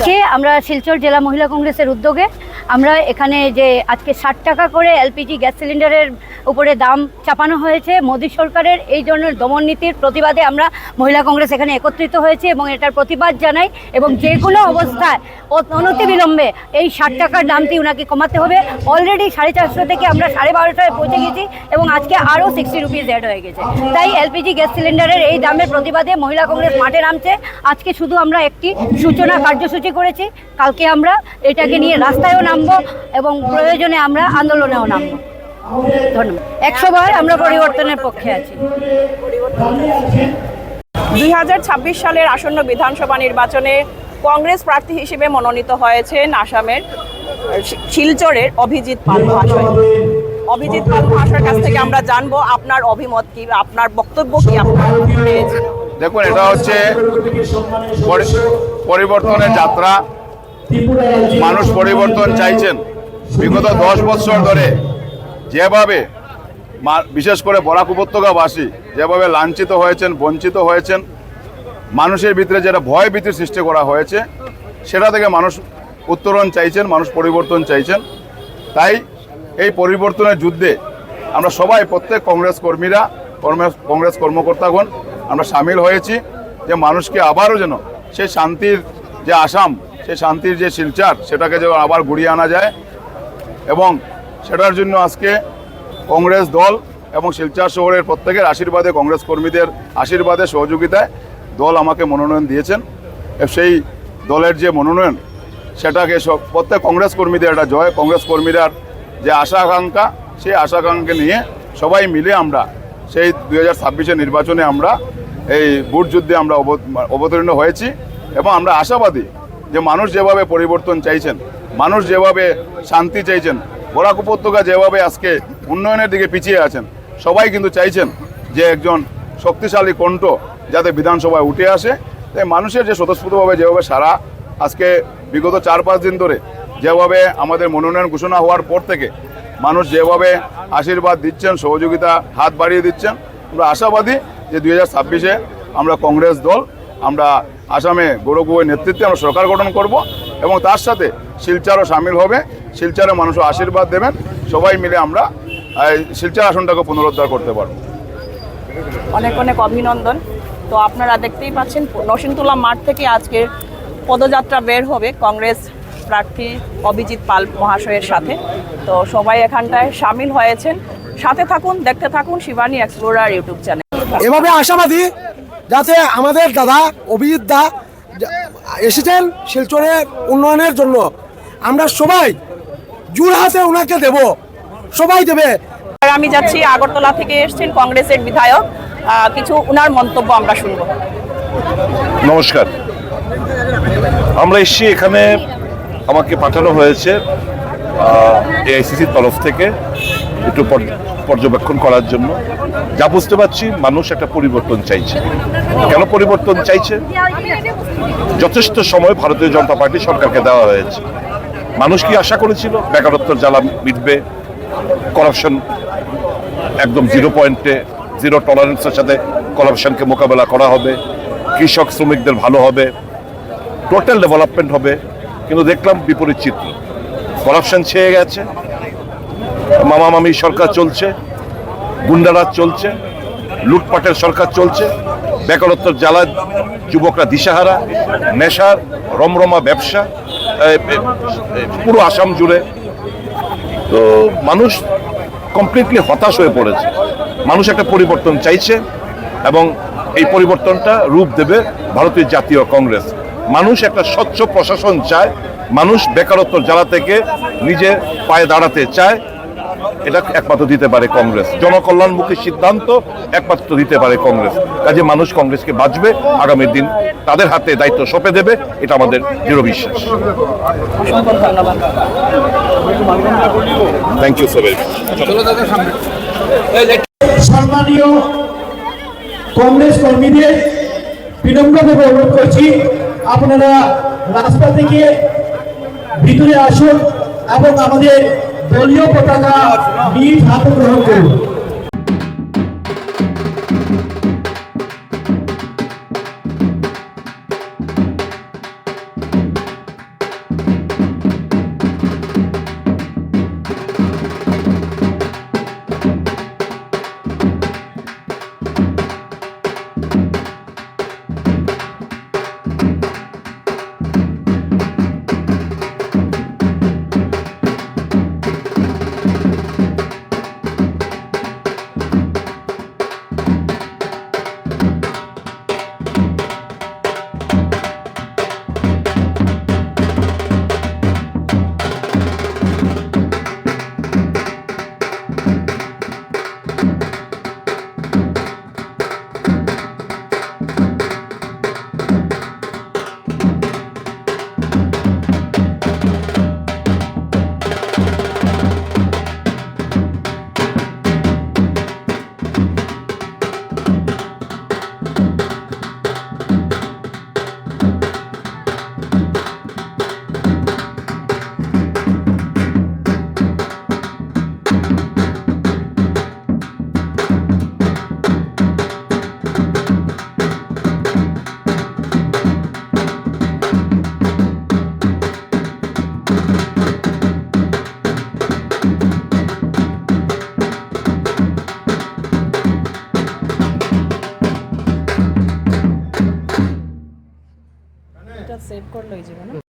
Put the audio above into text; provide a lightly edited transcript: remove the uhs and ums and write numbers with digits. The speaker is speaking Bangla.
আজকে আমরা শিলচর জেলা মহিলা কংগ্রেসের উদ্যোগে আমরা এখানে যে আজকে 60 টাকা করে এলপিজি গ্যাস সিলিন্ডারের উপরে দাম চাপানো হয়েছে মোদী সরকারের এই ধরনের দমন নীতির প্রতিবাদে আমরা মহিলা কংগ্রেস এখানে একত্রিত হয়েছে এবং এটার প্রতিবাদ জানাই এবং যে কোনো অবস্থায় অনতিবিলম্বে এই 60 টাকার দামটি ওনাকে কমাতে হবে। অলরেডি 450 থেকে আমরা 1250 পৌঁছে গেছি এবং আজকে আরও 60 রুপিস অ্যাড হয়ে গেছে। তাই এলপিজি গ্যাস সিলিন্ডারের এই দামের প্রতিবাদে মহিলা কংগ্রেস মাঠে নামছে। আজকে শুধু আমরা একটি সূচনা কার্যসূচি করেছি, কালকে আমরা এটাকে নিয়ে রাস্তায়ও নামবো এবং প্রয়োজনে আমরা আন্দোলনেও নামবো। ধন্যবাদ। 100 বার আমরা পরিবর্তনের পক্ষে আছি। 2026 সালের আসন্ন বিধানসভা নির্বাচনে কংগ্রেস প্রার্থী হিসেবে মনোনীত হয়েছেন আসামের শিলচরের অভিজিৎ পাল মহাশয়। অভিজিৎ পাল মহাশয়ের কাছ থেকে আমরা জানবো আপনার অভিমত কি, আপনার বক্তব্য কি। দেখুন, এটা হচ্ছে পরিবর্তনের যাত্রা। মানুষ পরিবর্তন চাইছেন। বিগত 10 বছর ধরে যেভাবে বিশেষ করে বরাক উপত্যকাবাসী যেভাবে লাঞ্ছিত হয়েছেন, বঞ্চিত হয়েছেন, মানুষের ভিতরে যেটা ভয় ভীতির সৃষ্টি করা হয়েছে, সেটা থেকে মানুষ উত্তরণ চাইছেন, মানুষ পরিবর্তন চাইছেন। তাই এই পরিবর্তনের যুদ্ধে আমরা সবাই, প্রত্যেক কংগ্রেস কর্মীরা, কংগ্রেস কর্মকর্তাগণ আমরা সামিল হয়েছি যে মানুষকে আবারও যেন সেই শান্তির যে আসাম, সেই শান্তির যে শিলচর, সেটাকে যেন আবার ঘুরিয়ে আনা যায়। এবং সেটার জন্য আজকে কংগ্রেস দল এবং শিলচর শহরের প্রত্যেকের আশীর্বাদে, কংগ্রেস কর্মীদের আশীর্বাদে, সহযোগিতায় দল আমাকে মনোনয়ন দিয়েছেন। সেই দলের যে মনোনয়ন, সেটাকে প্রত্যেক কংগ্রেস কর্মীদের একটা জয়। কংগ্রেস কর্মীরা যে আশা আকাঙ্ক্ষা, সেই আশা আকাঙ্ক্ষা নিয়ে সবাই মিলে আমরা সেই 2026 নির্বাচনে আমরা এই ভোট যুদ্ধে আমরা অবতীর্ণ হয়েছি এবং আমরা আশাবাদী যে মানুষ যেভাবে পরিবর্তন চাইছেন, মানুষ যেভাবে শান্তি চাইছেন, বরাক উপত্যকা যেভাবে আজকে উন্নয়নের দিকে পিছিয়ে আছেন, সবাই কিন্তু চাইছেন যে একজন শক্তিশালী কণ্ঠ যাতে বিধানসভায় উঠে আসে। তাই মানুষের যে স্বতঃস্ফূর্তভাবে যেভাবে সারা আজকে বিগত 4-5 দিন ধরে যেভাবে আমাদের মনোনয়ন ঘোষণা হওয়ার পর থেকে মানুষ যেভাবে আশীর্বাদ দিচ্ছেন, সহযোগিতা হাত বাড়িয়ে দিচ্ছেন, আমরা আশাবাদী যে 2026 আমরা কংগ্রেস দল আমরা আসামে গৌরব গগৈর নেতৃত্বে আমরা সরকার গঠন করব এবং তার সাথে শিলচরও সামিল হবে। শিলচরে মানুষও আশীর্বাদ দেবেন, সবাই মিলে আমরা শিলচর আসনটাকে পুনরুদ্ধার করতে পারব। অনেক অনেক অভিনন্দন। তো আপনারা দেখতেই পাচ্ছেন নসিনতলা মাঠ থেকে আজকের পদযাত্রা বের হবে কংগ্রেস প্রার্থী অভিজিৎ পাল মহাশয়ের সাথে। তো সবাই এখানটায় সামিল হয়েছেন। সাথে থাকুন, দেখতে থাকুন শিবানী এক্সপ্লোরার ইউটিউব চ্যানেল। এভাবে আশাবাদী যাতে আমাদের দাদা অভিজিৎ দা এসেছেন শিলচরের উন্নয়নের জন্য, আমরা সবাই জোর হাতে ওনাকে দেব, সবাই দেবে। আমি যাচ্ছি আগরতলা থেকে এসেছেন কংগ্রেসের বিধায়ক, কিছু ওনার মন্তব্য আমরা শুনব। নমস্কার, আমরা এসেছি এখানে, আমাকে পাঠানো হয়েছে এআইসিসির তরফ থেকে একটু পর্যবেক্ষণ করার জন্য। যা বুঝতে পারছি মানুষ একটা পরিবর্তন চাইছে। কেন পরিবর্তন চাইছে? যথেষ্ট সময় ভারতীয় জনতা পার্টি সরকারকে দেওয়া হয়েছে। মানুষ কি আশা করেছিল বেকারত্বের জ্বালা মিটবে, করাপশন একদম 0 পয়েন্টে, 0 টলারেন্সের সাথে করাপশনকে মোকাবেলা করা হবে, কৃষক শ্রমিকদের ভালো হবে, টোটাল ডেভেলপমেন্ট হবে। কিন্তু দেখলাম বিপরীত চিত্র। করাপশন ছেয়ে গেছে, মামা মামি সরকার চলছে, গুন্ডারাজ চলছে, লুটপাটের সরকার চলছে, বেকারত্বের জ্বালায় যুবকরা দিশাহারা, নেশার রমরমা ব্যবসা পুরো আসাম জুড়ে। তো মানুষ কমপ্লিটলি হতাশ হয়ে পড়েছে। মানুষ একটা পরিবর্তন চাইছে এবং এই পরিবর্তনটা রূপ দেবে ভারতীয় জাতীয় কংগ্রেস। মানুষ একটা স্বচ্ছ প্রশাসন চায়, মানুষ বেকারত্ব জ্বালা থেকে নিজের পায়ে দাঁড়াতে চায়। এটা একমাত্র দিতে পারে কংগ্রেস। জনকল্যাণমুখী সিদ্ধান্ত একমাত্র দিতে পারে কংগ্রেস। কাজে মানুষ কংগ্রেসকে বাঁচবে, আগামী দিন তাদের হাতে দায়িত্ব সঁপে দেবে, এটা আমাদের দৃঢ় বিশ্বাস। Thank you so very much. সম্মানীয় কংগ্রেস কর্মীদের বিনম্রভাবে অনুরোধ করছি, আপনারা রাস্তা থেকে ভিতরে আসুন এবং আমাদের দলীয় পতাকা নিজ হাতে গ্রহণ করুন। সেভ করলো এই জীবনে